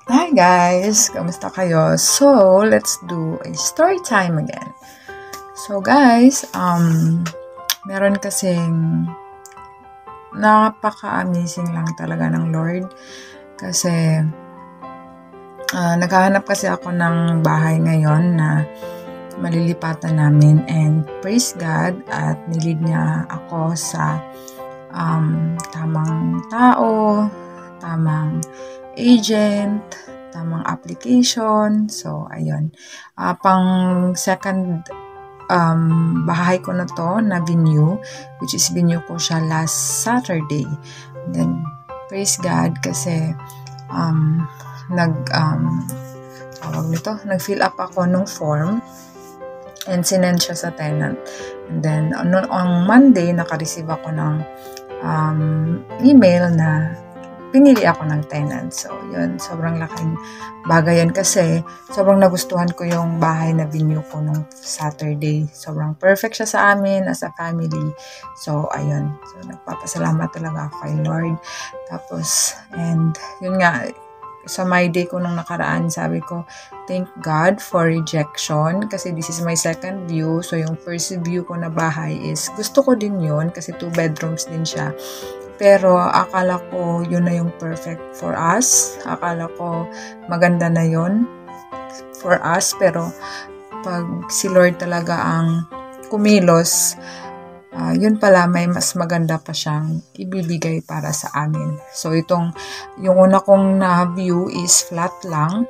Hi guys! Kamusta kayo? So, let's do a story time again. So guys, meron kasing napaka-amazing lang talaga ng Lord. Kasi, naghahanap kasi ako ng bahay ngayon na malilipatan namin. And praise God at nilid niya ako sa tamang tao, tamang agent, tamang application. So, ayun. Pang second bahay ko na to na venue, which is venue ko siya last Saturday. And then, praise God kasi nag-fill up ako nung form and sinend siya sa tenant. And then, on Monday, naka-receive ako ng email na pinili ako ng tenant. So, yun, sobrang laking bagay yan kasi sobrang nagustuhan ko yung bahay na venue ko nung Saturday. Sobrang perfect siya sa amin as a family. So, ayun. So, nagpapasalamat talaga ako kay Lord. Tapos, and yun nga, sa my day ko nung nakaraan, sabi ko, thank God for rejection kasi this is my second view. So, yung first view ko na bahay is, gusto ko din yun kasi 2 bedrooms din siya. Pero akala ko yun na yung perfect for us. Akala ko maganda na yun for us. Pero pag si Lord talaga ang kumilos, yun pala may mas maganda pa siyang ibibigay para sa amin. So yung una kong na-view is flat lang.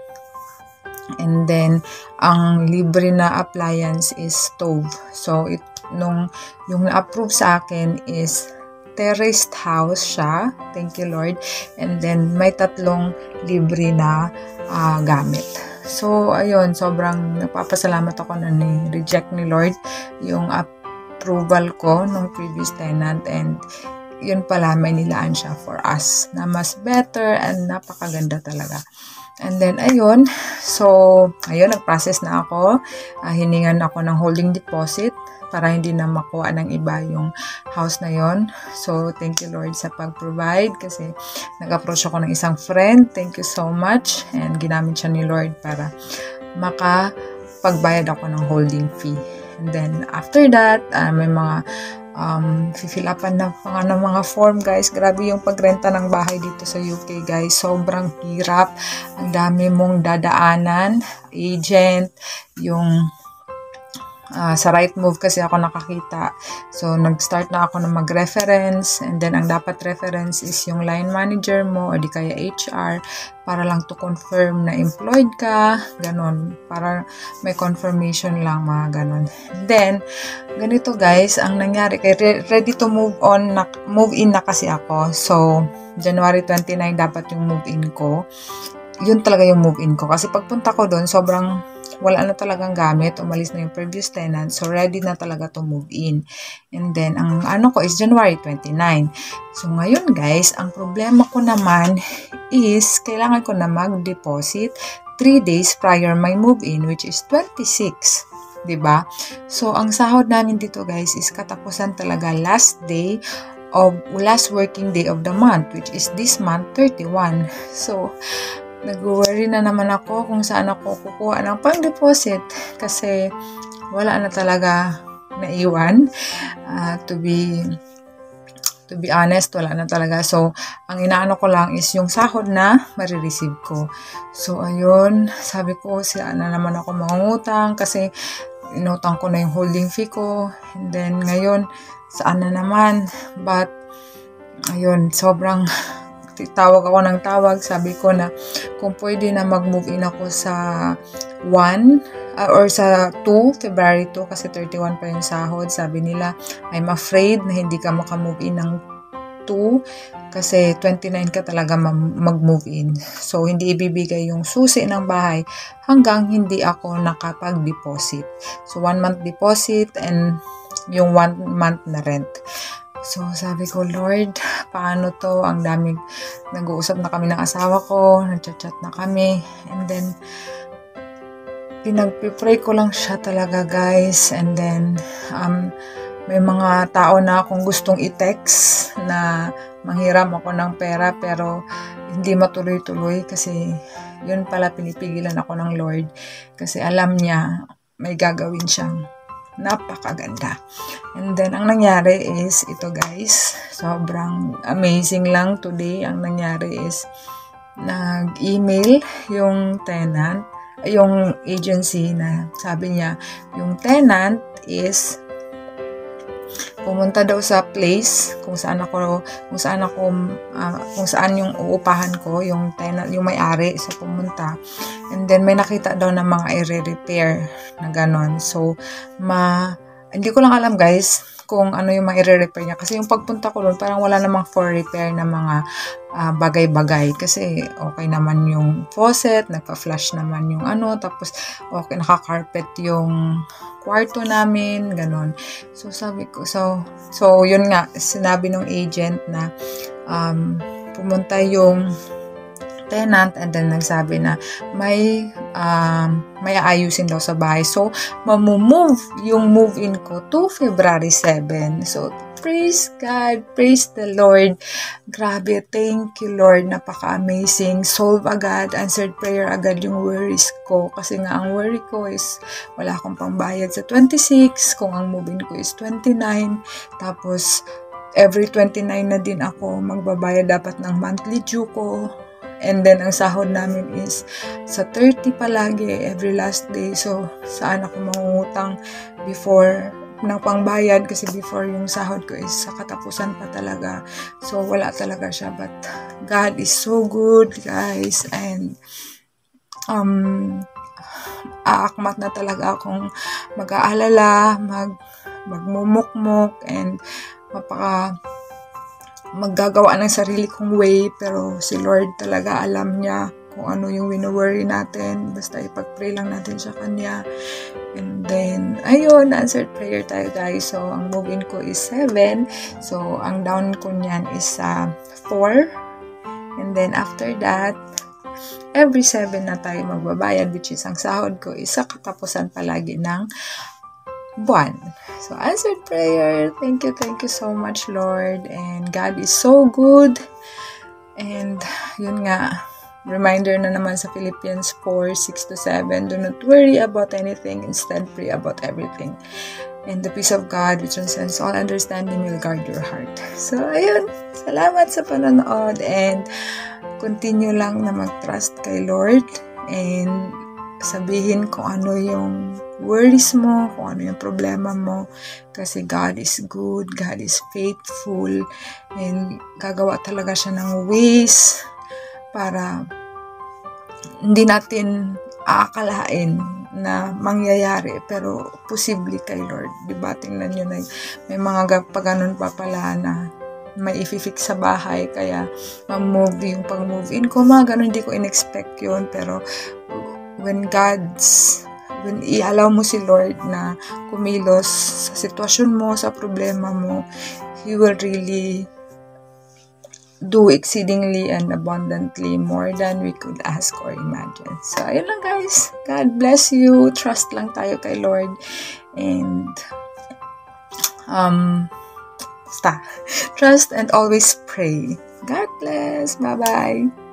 And then, ang libre na appliance is stove. So, yung na-approve sa akin is terraced house siya. Thank you, Lord. And then, may 3 libre na gamit. So, ayun, sobrang nagpapasalamat ako na ni-reject ni Lord yung approval ko ng previous tenant. And, yun pala, may nilaan siya for us na mas better and napakaganda talaga. And then, ayun. So, ayun, nag-process na ako. Hiningan ako ng holding deposit para hindi na makuha ng iba yung house na yon. So, thank you Lord sa pag-provide kasi nag-approach ako ng isang friend. Thank you so much. And ginamit siya ni Lord para makapagbayad ako ng holding fee. And then, after that, may mga fill upan na mga form guys. Grabe yung pagrenta ng bahay dito sa UK guys. Sobrang hirap. Ang dami mong dadaanan. Agent, yung sa Rightmove kasi ako nakakita. So, nag-start na ako na mag-reference and then ang dapat reference is yung line manager mo o di kaya HR para lang to confirm na employed ka, ganon. Para may confirmation lang, mga ganon. Then, ganito guys, ang nangyari, ready to move in na kasi ako. So, January 29 dapat yung move in ko. Yun talaga yung move in ko. Kasi pagpunta ko doon, sobrang wala na talagang gamit, umalis na yung previous tenant, so ready na talaga to move in. And then, ang ano ko is January 29. So, ngayon guys, ang problema ko naman is, kailangan ko na mag-deposit 3 days prior my move-in, which is 26. Diba? So, ang sahod namin dito guys is katapusan talaga last working day of the month, which is this month, 31. So, nag-worry na naman ako kung saan ako kukuha ng pang-deposit kasi wala na talaga naiwan. To be honest, wala na talaga. So, ang inaano ko lang is yung sahod na marireceive ko. So, ayun, sabi ko, saan na naman ako mangungutang kasi inutang ko na yung holding fee ko. And then, ngayon, saan na naman? But, ayun, sobrang tawag ako ng tawag, sabi ko na kung pwede na mag-move in ako sa 1 or sa 2, February 2 kasi 31 pa yung sahod. Sabi nila, I'm afraid na hindi ka maka-move in ng 2 kasi 29 ka talaga mag-move in. So, hindi ibibigay yung susi ng bahay hanggang hindi ako nakapag-deposit. So, 1 month deposit and yung 1 month na rent. So, sabi ko, Lord, paano to? Ang daming, nag-uusap na kami ng asawa ko, nag-chat na kami, and then, pinag-pray ko lang siya talaga, guys, and then, may mga tao na akong gustong i-text na manghiram ako ng pera pero hindi matuloy-tuloy kasi yun pala pinipigilan ako ng Lord kasi alam niya may gagawin siyang napakaganda. And then, ang nangyari is, ito guys, sobrang amazing lang today. Ang nangyari is, nag-email yung tenant, yung agency na sabi niya, yung tenant is pumunta daw sa place kung saan yung uupahan ko, yung tenant, yung may-ari, so pumunta. And then may nakita daw na mga i-repair na ganon. So hindi ko lang alam guys kung ano yung mga i-repair niya kasi yung pagpunta ko doon parang wala namang for repair na mga bagay-bagay kasi okay naman yung faucet, nagpa-flush naman yung tapos okay, naka-carpet yung kwarto namin, ganon. So sabi ko, so yun nga, sinabi ng agent na pumunta yung tenant and then nagsabi na may aayusin daw sa bahay. So, mamumove yung move-in ko to February 7. So, praise God, praise the Lord. Grabe, thank you Lord, napaka-amazing. Solve agad, answered prayer agad yung worries ko. Kasi nga, ang worry ko is wala akong pangbayad sa 26, kung ang move-in ko is 29. Tapos, every 29 na din ako magbabayad dapat ng monthly due ko. And then, ang sahod namin is sa 30 palagi, every last day. So, saan ako mangungutang before ng pangbayad kasi before yung sahod ko is sa katapusan pa talaga. So, wala talaga siya. But, God is so good, guys. And, aakmat na talaga akong mag-aalala, magmumukmuk, and maggagawa ng sarili kong way, pero si Lord talaga alam niya kung ano yung wino-worry natin, basta ipag-pray lang natin sa Kanya. And then, ayun, answered prayer tayo guys. So, ang move-in ko is 7, so ang down ko niyan is 4, and then after that, every 7 na tayo magbabayad, which is ang sahod ko is sa katapusan palagi ng buwan. So, answered prayer. Thank you so much, Lord. And God is so good. And, yun nga, reminder na naman sa Philippians 4:6-7, do not worry about anything, instead pray about everything. And the peace of God, which transcends all understanding, will guard your heart. So, ayun. Salamat sa panonood. And, continue lang na mag-trust kay Lord. And, sabihin kung ano yung worries mo, kung ano yung problema mo, kasi God is good, God is faithful, and gagawa talaga siya ng ways para hindi natin aakalain na mangyayari, pero posible kay Lord. Diba? Tingnan nyo na may mga paganon pa pala na may i-fix sa bahay, kaya ma-move yung pang-move in ko, mga ganon, hindi ko in-expect yun, pero when i-allow mo si Lord na kumilos sa sitwasyon mo, sa problema mo, He will really do exceedingly and abundantly more than we could ask or imagine. So, ayun lang guys. God bless you. Trust lang tayo kay Lord. And, trust and always pray. God bless. Bye-bye.